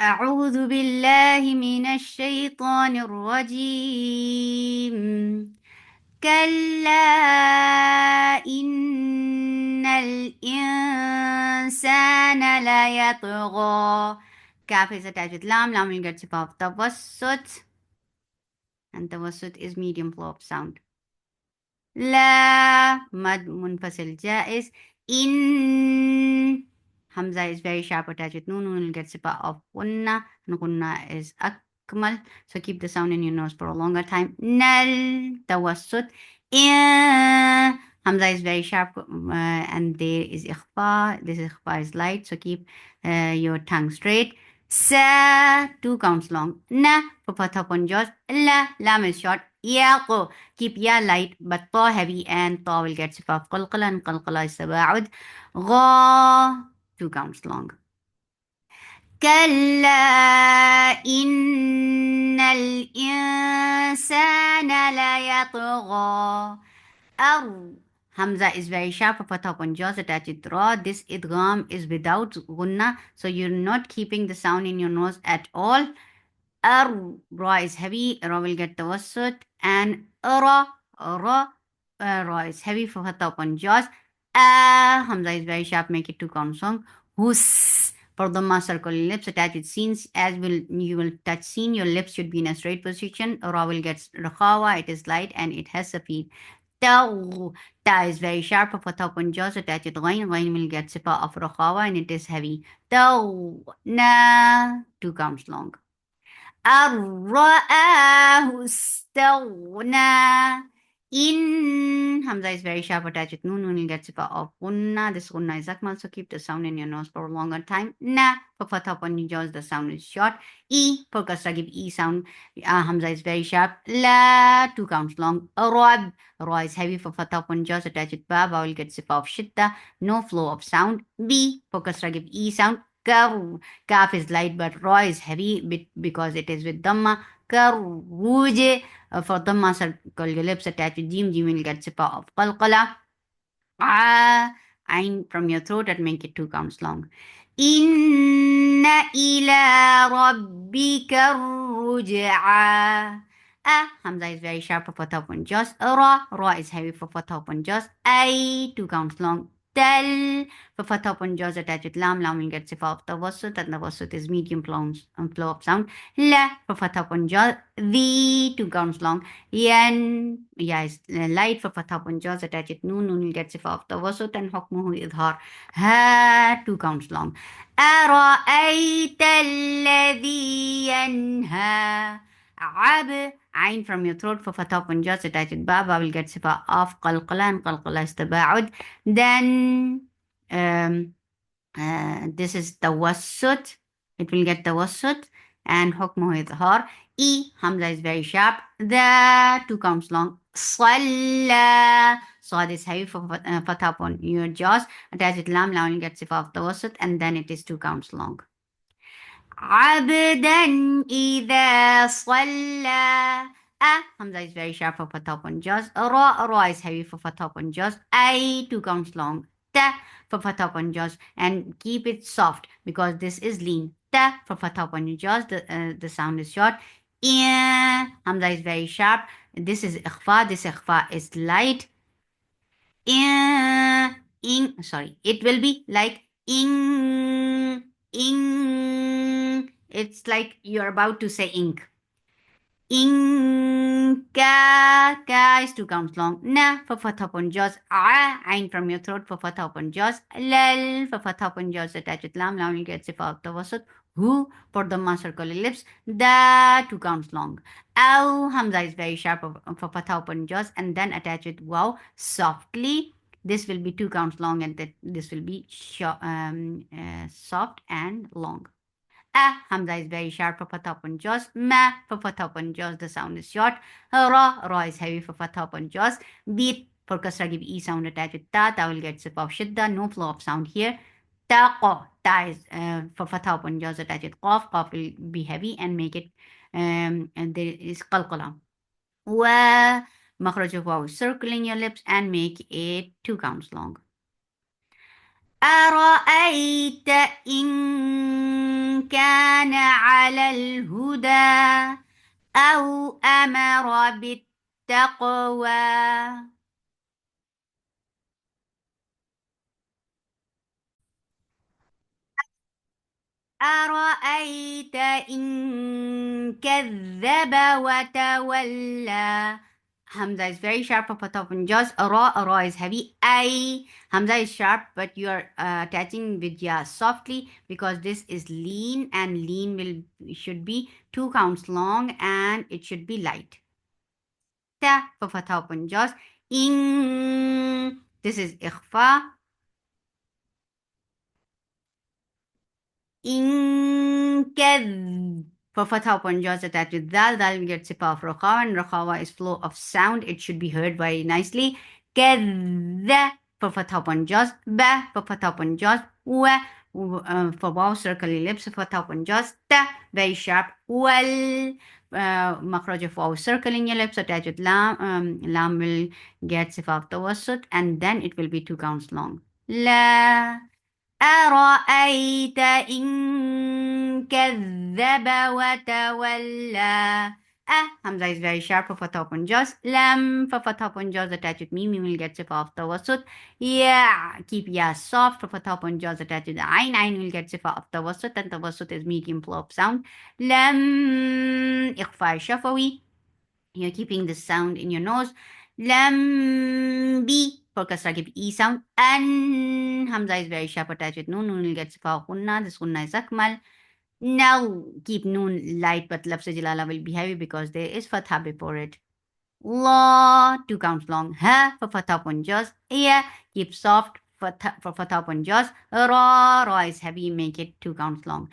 أعوذ بالله من الشيطان الرجيم. كلا إن الإنسان ليطغى. Kaf is attached with lam. Lam will get sip of tawassut, and tawassut is medium flow of sound. لا مد منفصل جائز. إن Hamza is very sharp attached with noon. Noon will get sipa of gunna, and gunna is akmal. So keep the sound in your nose for a longer time. Nal tawassut. In Hamza is very sharp, and there is ikhfa. This ikhfa is light, so keep your tongue straight. Sa, two counts long. Na for fatha upon jaws. La, lam is short. Yaqo, keep ya light, but ta heavy, and ta will get sifa of qalqala, and qalqala is tabaud. Gha, two counts long. كلا إن الإنسان ليطغى. Hamza is very sharp for fatha upon jaws attached with ra. This idgham is without gunna, so you're not keeping the sound in your nose at all. Ra is heavy. Ra will get tawassut, and ra is heavy for fatha upon jaws. Hamza is very sharp. Make it two counts long. Hus, for dhamma circle lips attached with scenes. As you will touch scene, your lips should be in a straight position. Ra will get rakhawa. It is light and it has speed. Ta is very sharp for fatha upon jaws attached with ghain. Ghain will get sipa of rakhawa and it is heavy. Na, two counts long. أَرَّآهُ اسْتَغْنَى. In Hamza is very sharp attached with noon. Noon will get sifa of gunna. This gunna is akmal, so keep the sound in your nose for a longer time. Na for fatha upon your jaws, the sound is short. E for kasra, give E sound. Hamza is very sharp. La, two counts long. Rab, ra is heavy for fatha upon jaws attached with ba. Ba will get sifa of shidda. No flow of sound. B for kasra, give E sound. Kaf is light, but ra is heavy because it is with dhamma. Karuj, for dhamma circle your lips attached with jim. Jim will get sipa of qalqala. Ain from your throat and make it two counts long. Inna ila rabbika ruj'a. Hamza is very sharp for fatha upon jaws. Ra is heavy for fatha upon jaws. Two counts long. Tal for fatha upon jaws attached with lam. Lam will get sifa of tawassut, and tawassut is medium flow of sound. La for fatha upon jaws. The, two counts long. Yan, ya is light for fatha upon jaws attached with noon. Noon will get sifa of tawassut, and hukmuhu idhar. Ha, two counts long. أرأيت الذي ينهى. عب, Ain from your throat for fatha upon jaws attached with ba. Ba will get sifa of qalqala, and qalqala is tabaud. Then this is tawassut. It will get tawassut, and hukmuhu idhar. E, Hamza is very sharp. The, two counts long. Salla. So this heavy for fatha upon your jaws. Attached with lam. Lam will get sifa of tawassut, and then it is two counts long. عبدا إذا صلى. Hamza is very sharp for fatha upon jaws. Ra is heavy for fatha upon jaws. Two counts long. Ta for fatha upon jaws, and keep it soft because this is lean. Ta for fatha upon your jaws. The sound is short. Hamza is very sharp. This is ikhfa. This ikhfa is light. Sorry, it will be like it's like you're about to say ink. Ka is two counts long. Na for fatha upon jaws. Ain from your throat for fatha upon jaws. Lal for fatha upon jaws attached with lam. Lam will get sifa of tawassut. Hu for dhamma circle lips. Da, two counts long. Ow, Hamza is very sharp for fatha upon jaws, and then attach with wow softly. This will be two counts long, and this will be soft and long. Hamza is very sharp for fatha upon jaws. Ma for fatha upon jaws, the sound is short. Ra is heavy for fatha upon jaws. Beat for kasra, give e sound attached with ta. Ta will get sip of shidda. No flow of sound here. Ta is for fatha upon jaws attached with qaf. Qaf will be heavy and make it and there is qalqala. Wa makhraj of waw, circling your lips and make it two counts long. أرأيت إن كان على الهدى أو أمر بالتقوى. أرأيت إن كذب وتولى. Hamza is very sharp up top and just ra is heavy. I Hamza is sharp, but you are attaching with ya softly because this is lean and lean will should be 2 counts long and it should be light. Ta for fatha upon just in. This is ikhfa. In for fatha upon jaws attached with dal, dal we get sipa of rakhawa, and rakhawa is flow of sound. It should be heard very nicely. Kadha for fatha upon jaws, ba for fatha upon jaws, wa for waw circling lips, for fatha upon jaws, ta very sharp, wal makhraj of waw circling your lips attached with lam, lam will get sifa of tawassut, and then it will be 2 counts long. La أرأيت إن كذب وتولى. Hamza is very sharp for fatha upon jaws. Lam for fatha upon jaws attached with mim. Mim will get sifa of tawassut. Yeah, keep ya soft for fatha upon jaws attached with ain. Ain will get sifa of tawassut, and tawassut is medium flow of sound. Lam ikhfa shafawi. You're keeping the sound in your nose. Lam B for kasra give E sound. An Hamza is very sharp attached with noon. Noon will get sifa gunna. This gunna is akmal. Now keep noon light, but lafz jalala will be heavy because there is fatha before it. La 2 counts long. Ha for fatha upon jaws. Yeah, keep soft for fatha upon jaws. Ra is heavy. Make it 2 counts long.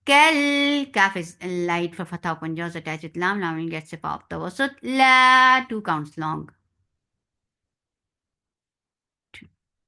Kaf is light for fatha upon jaws attached with lam. Lam will get sifa of tawassut. La 2 counts long.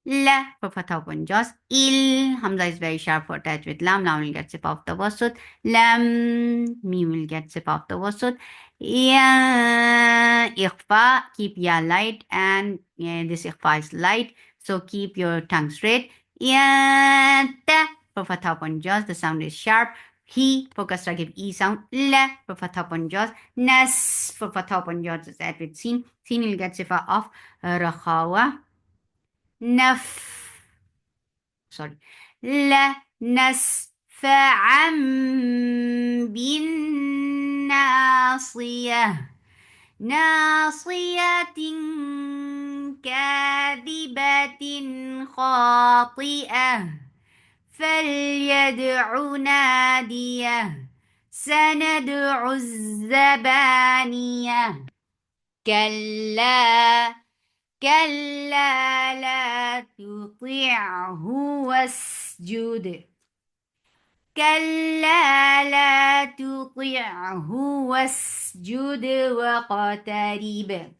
La for fatha upon jaws. Il Hamza is very sharp for attached with lam. Lam will get sifa of tawassut. Lam mim will get sifa of tawassut. Ya ikhfa keep ya light and this ikhfa is light, so keep your tongue straight. Ya ta for fatha upon jaws, the sound is sharp. He for kasra give E sound. La for fatha upon jaws. Nas for fatha upon jaws is add with sin. Sin will get sifa of rakhawa. Naf sorry. La nasfa'an bin nasiyah. ناصية كاذبة خاطئة فليدع ناديه سندع الزبانية كلا كلا لا تطعه واسجد كلا لا تطعه واسجد واقترب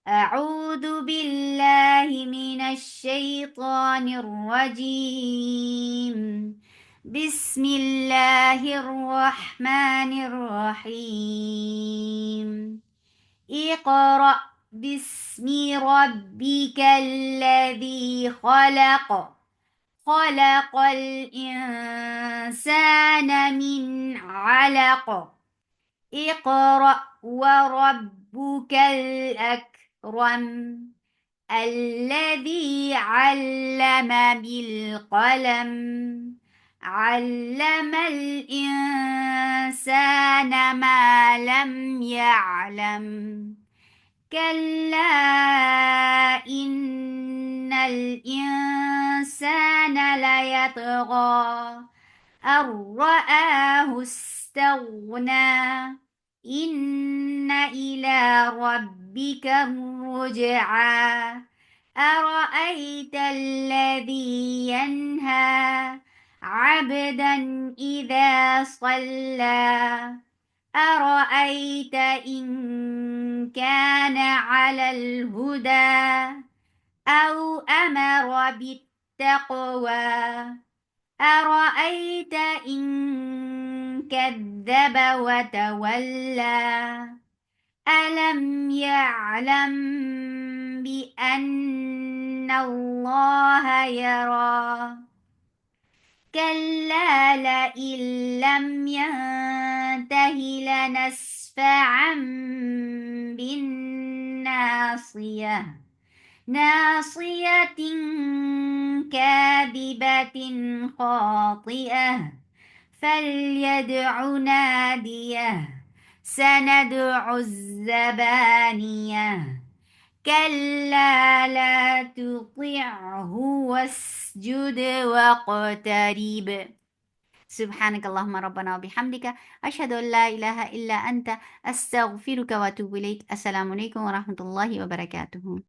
أعوذ بالله من الشيطان الرجيم بسم الله الرحمن الرحيم اقرأ باسم ربك الذي خلق خلق الإنسان من علق اقرأ وربك الأكرم الذي علم بالقلم علم الإنسان ما لم يعلم كلا إن الإنسان ليطغى أن رآه استغنى إن إلى ربك الرجعى أرأيت الذي ينهى عبدا إذا صلى أرأيت إن كان على الهدى أو أمر بالتقوى أرأيت إن كذب وتولى ألم يعلم بأن الله يرى كلا لئن لم ينته لنسفعا بالناصية ناصية كاذبة خاطئة فليدع ناديه سندع الزبانية كلا لا تطعه واسجد واقترب سبحانك اللهم ربنا وبحمدك أشهد أن لا إله إلا أنت أستغفرك وأتوب إليك السلام عليكم ورحمة الله وبركاته